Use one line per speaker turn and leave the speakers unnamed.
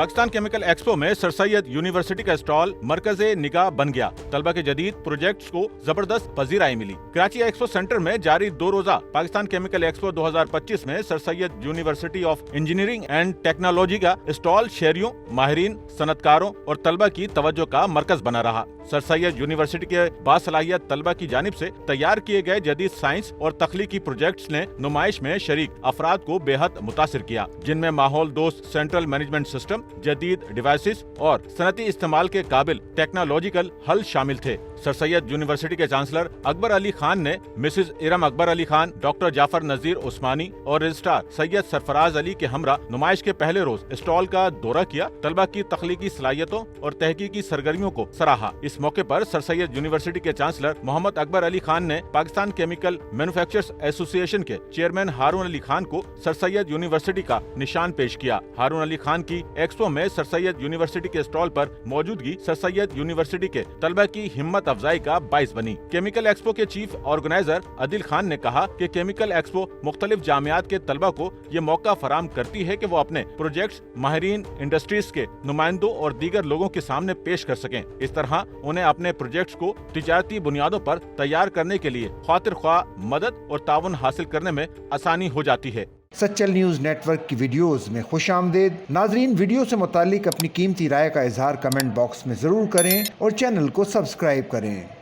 Pakistan chemical expo में sir Syed university का stall मरकज़े निगाह बन गया। तलबा के जदीद प्रोजेक्ट्स को जबरदस्त पजीराई मिली। कराची एक्सपो सेंटर में जारी 2 रोजा पाकिस्तान केमिकल एक्सपो 2025 में sir Syed university of engineering and technology का स्टॉल शहरियों, माहिरीन, सनतकारों और तलबा की तवज्जो का मरकज बना रहा। सर सैयद यूनिवर्सिटी के बासलाहियत तलबा की जानिब से तैयार किए गए जदीद साइंस और तख्लीकी प्रोजेक्ट्स ने नुमाइश में शरीक अफराद को बेहद मुतासिर किया, जिनमें माहौल दोस्त सेंट्रल मैनेजमेंट सिस्टम, जदीद डिवाइसेस और सनती इस्तेमाल के काबिल टेक्नोलॉजिकल हल शामिल थे। सर सैयद यूनिवर्सिटी के चांसलर अकबर अली खान ने मिसेज इरम अकबर अली खान, डॉक्टर जाफर नजीर उस्मानी और रजिस्ट्रार सैयद सरफराज अली के हमरा नुमाइश के पहले रोज स्टॉल का दौरा किया। तलबा की तख्लीकी सलाहियतों और तहकीकी सरगर्मियों को सराहा। इस मौके पर सर सैयद यूनिवर्सिटी के चांसलर मोहम्मद अकबर अली खान ने पाकिस्तान केमिकल मैन्युफैक्चरर्स एसोसिएशन के चेयरमैन हारून अली खान को सर सैयद यूनिवर्सिटी का निशान पेश किया। हारून अली खान की एक्सपो में सर सैयद यूनिवर्सिटी के स्टॉल पर मौजूदगी सर सैयद यूनिवर्सिटी के तलबा की हिम्मत अफजाई का बाइस बनी। केमिकल एक्सपो के चीफ ऑर्गेनाइजर आदिल खान ने कहा कि केमिकल एक्सपो मुख्तलिफ जामियात के तलबा को ये मौका फराम करती है कि वो अपने प्रोजेक्ट्स माहिरीन, इंडस्ट्रीज के नुमाइंदों और दीगर लोगों के सामने पेश कर सकें। इस तरह उन्हें अपने प्रोजेक्ट्स को तिजारती बुनियादों पर तैयार करने के लिए खातिर ख्वाह मदद और ताउन हासिल करने में आसानी हो जाती है।
सच्चल न्यूज़ नेटवर्क की वीडियोस में खुशामदीद। नाजरीन, वीडियो से मुताल्लिक अपनी कीमती राय का इजहार कमेंट बॉक्स में ज़रूर करें और चैनल को सब्सक्राइब करें।